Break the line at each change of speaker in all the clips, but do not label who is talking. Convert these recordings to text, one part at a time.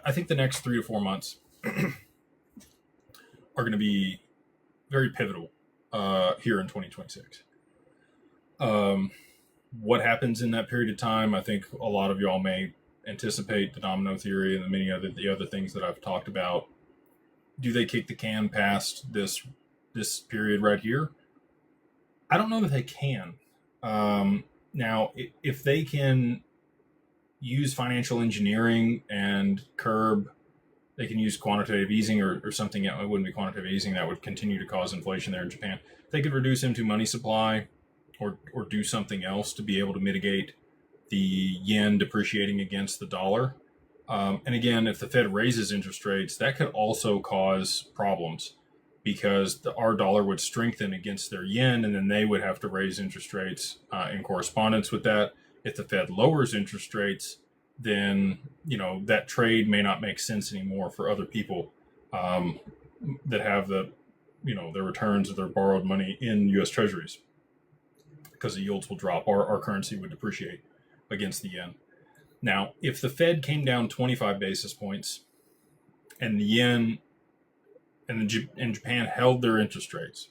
I think the next 3 to 4 months are going to be very pivotal here in 2026. What happens in that period of time? I think a lot of y'all may anticipate the domino theory and the other things that I've talked about. Do they kick the can past this period right here? I don't know that they can. Now, if they can use financial engineering and curb, they can use quantitative easing or something. It wouldn't be quantitative easing. That would continue to cause inflation there in Japan. They could reduce into money supply or do something else to be able to mitigate the yen depreciating against the dollar. And again, if the Fed raises interest rates, that could also cause problems because our dollar would strengthen against their yen, and then they would have to raise interest rates in correspondence with that. If the Fed lowers interest rates, then that trade may not make sense anymore for other people that have the returns of their borrowed money in U.S. Treasuries, because the yields will drop. Our currency would depreciate against the yen. Now, if the Fed came down 25 basis points and the yen and Japan held their interest rates,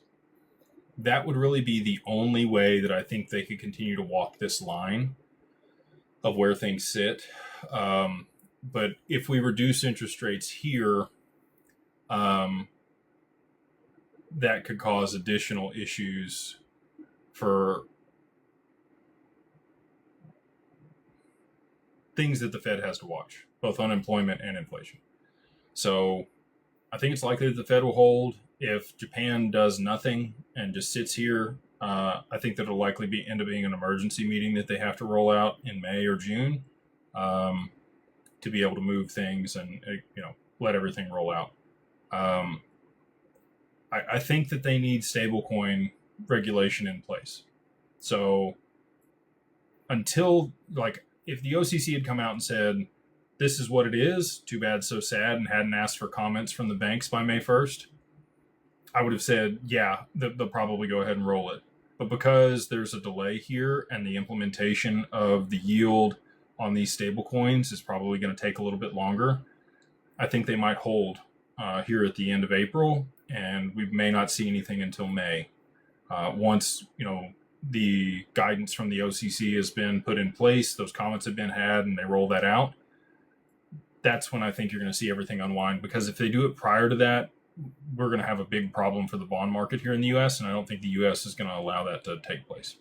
that would really be the only way that I think they could continue to walk this line of where things sit. But if we reduce interest rates here, that could cause additional issues for things that the Fed has to watch, both unemployment and inflation. So I think it's likely that the Fed will hold. If Japan does nothing and just sits here, I think that it'll likely end up being an emergency meeting that they have to roll out in May or June to be able to move things and let everything roll out. I think that they need stablecoin regulation in place. So until, if the OCC had come out and said, this is what it is, too bad, so sad, and hadn't asked for comments from the banks by May 1st, I would have said, yeah, they'll probably go ahead and roll it. But because there's a delay here and the implementation of the yield on these stable coins is probably going to take a little bit longer, I think they might hold here at the end of April, and we may not see anything until May. Once, the guidance from the OCC has been put in place, those comments have been had, and they roll that out, that's when I think you're going to see everything unwind. Because if they do it prior to that, we're going to have a big problem for the bond market here in the U.S., and I don't think the U.S. is going to allow that to take place.